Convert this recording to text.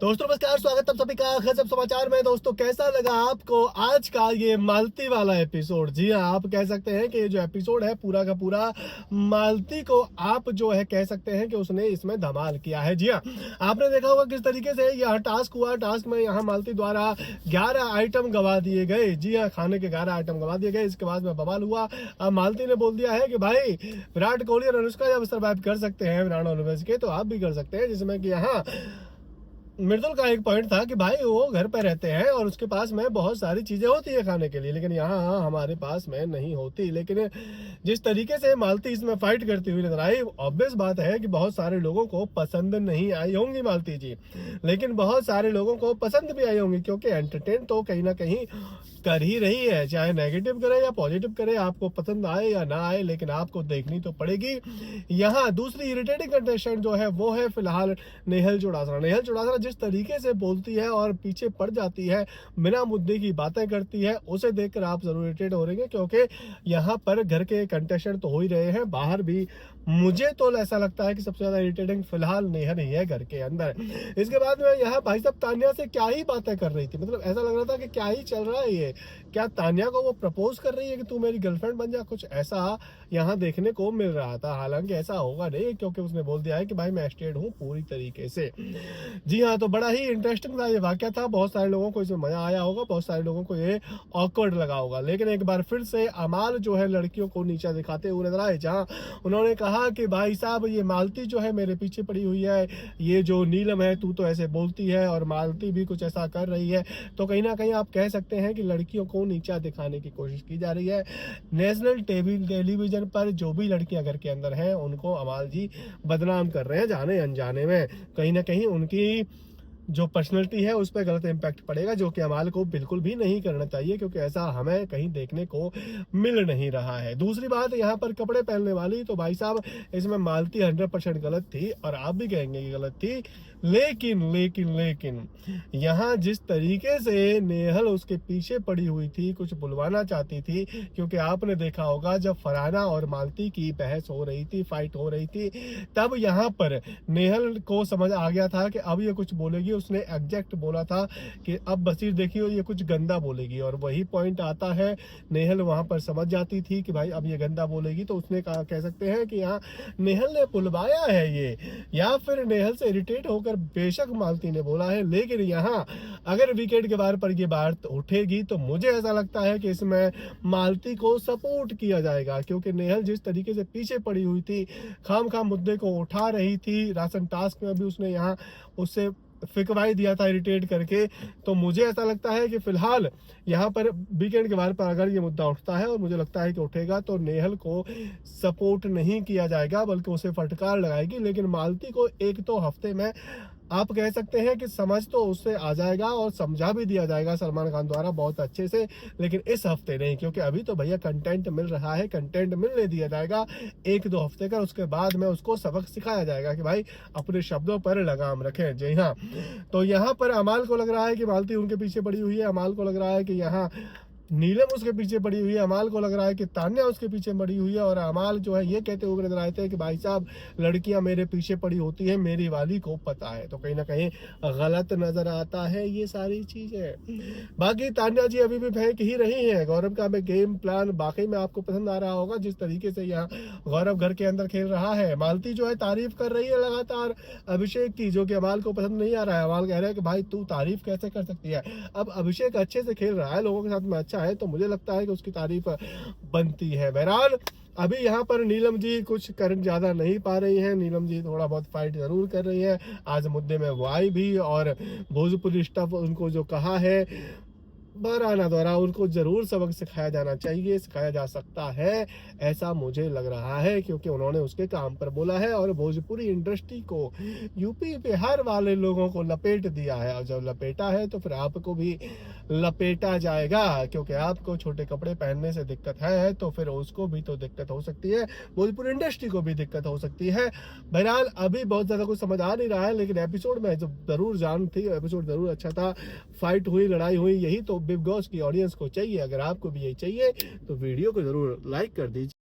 दोस्तों नमस्कार, स्वागत है सभी का गजब समाचार में। दोस्तों कैसा लगा आपको आज का ये मालती वाला एपिसोड? जी हाँ, आप कह सकते हैं कि ये जो एपिसोड है पूरा का पूरा मालती को आप जो है कह सकते हैं कि उसने इसमें धमाल किया है। जी हाँ, आपने देखा होगा किस तरीके से यह टास्क हुआ। टास्क में यहाँ मालती द्वारा 11 आइटम गवा दिए गए। जी हाँ, खाने के 11 आइटम गवा दिए गए। इसके बाद में बवाल हुआ। अब मालती ने बोल दिया है कि भाई विराट कोहली और अनुष्का जब सर्वाइव कर सकते हैं विराट नॉनवेज के, तो आप भी कर सकते हैं। जिसमें कि यहाँ मृदुल का एक पॉइंट था कि भाई वो घर पे रहते हैं और उसके पास में बहुत सारी चीजें होती है खाने के लिए, लेकिन यहाँ हमारे पास में नहीं होती। लेकिन जिस तरीके से मालती इसमें फाइट करती हुई नजर आई, ऑब्वियस बात है कि बहुत सारे लोगों को पसंद नहीं आई होंगी मालती जी, लेकिन बहुत सारे लोगों को पसंद भी आई होंगी, क्योंकि एंटरटेन तो कहीं ना कहीं कर ही रही है। चाहे नेगेटिव करे या पॉजिटिव करे, आपको पसंद आए या ना आए, लेकिन आपको देखनी तो पड़ेगी। यहाँ दूसरी इरिटेटिंग कंटेस्टेंट जो है वो है फिलहाल नेहल चुड़ासना। नेहल चुड़ासना जिस तरीके से बोलती है और पीछे पड़ जाती है, बिना मुद्दे की बातें करती है, उसे देखकर आप जरूर इरिटेट हो रहे हैं, क्योंकि यहाँ पर घर के कंटेस्टेंट तो हो ही रहे हैं, बाहर भी मुझे तो ऐसा लगता है कि सबसे ज्यादा इरिटेटिंग फिलहाल नेहल ही है घर के अंदर। इसके बाद में यहाँ भाई साहब तान्या से क्या ही बातें कर रही थी, मतलब ऐसा लग रहा था कि क्या ही चल रहा है ये। क्या तान्या को वो प्रपोज कर रही है कि तू मेरी गर्लफ्रेंड बन जा, कुछ ऐसा यहाँ देखने को मिल रहा था। हालांकि ऐसा होगा नहीं, क्योंकि उसने बोल दिया है कि भाई मैं स्टेड हूँ पूरी तरीके से। जी हाँ, तो बड़ा ही इंटरेस्टिंग था ये वाकया था। बहुत सारे लोगों को इसमें मजा आया होगा, बहुत सारे लोगों को ये ऑकवर्ड लगा होगा। लेकिन एक बार फिर से अमाल जो है लड़कियों को नीचा दिखाते हुए नजर आए, जहाँ उन्होंने कहा कि भाई साहब ये मालती जो है मेरे पीछे पड़ी हुई है, ये जो नीलम है तू तो ऐसे बोलती है और मालती भी कुछ ऐसा कर रही है। तो कहीं ना कहीं आप कह सकते हैं कि लड़कियों को नीचा दिखाने की कोशिश की जा रही है। नेशनल टेलीविजन पर जो भी लड़कियां घर के अंदर हैं उनको अमाल जी बदनाम कर रहे हैं, जाने अनजाने में। कहीं ना कहीं उनकी जो पर्सनैलिटी है उस पर गलत इम्पैक्ट पड़ेगा, जो कि अमाल को बिल्कुल भी नहीं करना चाहिए, क्योंकि ऐसा हमें कहीं देखने को मिल नहीं रहा है। दूसरी बात यहाँ पर कपड़े पहनने वाली, तो भाई साहब इसमें मालती 100% गलत थी और आप भी कहेंगे कि गलत थी। लेकिन लेकिन लेकिन यहाँ जिस तरीके से नेहल उसके पीछे पड़ी हुई थी, कुछ बुलवाना चाहती थी, क्योंकि आपने देखा होगा जब फरहाना और मालती की बहस हो रही थी, फाइट हो रही थी, तब यहाँ पर नेहल को समझ आ गया था कि अब ये कुछ बोलेगी। उसने एग्जैक्ट बोला था कि अब बसीर देखियो ये कुछ गंदा बोलेगी, और वही पॉइंट आता है। नेहल वहां पर समझ जाती थी कि भाई अब ये गंदा बोलेगी, तो उसने कहा, कह सकते हैं कि यहाँ नेहल ने बुलवाया है ये, या फिर नेहल से इरिटेट होकर बेशक मालती ने बोला है। लेकिन यहाँ अगर विकेट के बार पर ये बात उठेगी तो मुझे ऐसा लगता है कि इसमें मालती को सपोर्ट किया जाएगा, क्योंकि नेहल जिस तरीके से पीछे पड़ी हुई थी, खाम खाम मुद्दे को उठा रही थी। राशन टास्क में भी उसने यहाँ उससे फिकवाई दिया था इरिटेट करके। तो मुझे ऐसा लगता है कि फिलहाल यहाँ पर वीकेंड के बारे पर अगर ये मुद्दा उठता है, और मुझे लगता है कि उठेगा, तो नेहल को सपोर्ट नहीं किया जाएगा बल्कि उसे फटकार लगाएगी। लेकिन मालती को एक तो हफ्ते में आप कह सकते हैं कि समझ तो उससे आ जाएगा और समझा भी दिया जाएगा सलमान खान द्वारा बहुत अच्छे से, लेकिन इस हफ्ते नहीं, क्योंकि अभी तो भैया कंटेंट मिल रहा है, कंटेंट मिलने दिया जाएगा 1-2 हफ्ते का। उसके बाद में उसको सबक सिखाया जाएगा कि भाई अपने शब्दों पर लगाम रखें। जी हाँ, तो यहाँ पर अमाल को लग रहा है कि मालती उनके पीछे पड़ी हुई है, अमाल को लग रहा है कि यहाँ नीलम उसके पीछे पड़ी हुई है, अमाल को लग रहा है कि तान्या उसके पीछे पड़ी हुई है, और अमाल जो है ये कहते हुए नजर आए थे कि भाई साहब लड़कियां मेरे पीछे पड़ी होती है, मेरी वाली को पता है। तो कहीं ना कहीं गलत नजर आता है ये सारी चीजें। बाकी तान्या जी अभी भी फेंक ही रही है। गौरव का में गेम प्लान बाकी में आपको पसंद आ रहा होगा, जिस तरीके से यहाँ गौरव घर के अंदर खेल रहा है। मालती जो है तारीफ कर रही है लगातार अभिषेक की, जो कि अमाल को पसंद नहीं आ रहा है। अमाल कह रहे हैं कि भाई तू तारीफ कैसे कर सकती है। अब अभिषेक अच्छे से खेल रहा है, लोगों के साथ में अच्छा है, तो मुझे लगता है कि उसकी तारीफ बनती है। बहरहाल अभी यहाँ पर नीलम जी कुछ करंट ज्यादा नहीं पा रही हैं। नीलम जी थोड़ा बहुत फाइट जरूर कर रही है। आज मुद्दे में वो आई भी, और भोजपुरी स्टफ उनको जो कहा है बराना द्वारा, उनको जरूर सबक सिखाया जाना चाहिए, सिखाया जा सकता है, ऐसा मुझे लग रहा है, क्योंकि उन्होंने उसके काम पर बोला है और भोजपुरी इंडस्ट्री को, यूपी बिहार वाले लोगों को लपेट दिया है। और जब लपेटा है तो फिर आपको भी लपेटा जाएगा, क्योंकि आपको छोटे कपड़े पहनने से दिक्कत है तो फिर उसको भी तो दिक्कत हो सकती है, भोजपुरी इंडस्ट्री को भी दिक्कत हो सकती है। बहरहाल अभी बहुत ज्यादा कुछ समझ आ नहीं रहा है, लेकिन एपिसोड में जब जरूर जान थी, एपिसोड जरूर अच्छा था, फाइट हुई, लड़ाई हुई, यही तो बिग बॉस की ऑडियंस को चाहिए। अगर आपको भी यही चाहिए तो वीडियो को जरूर लाइक कर दीजिए।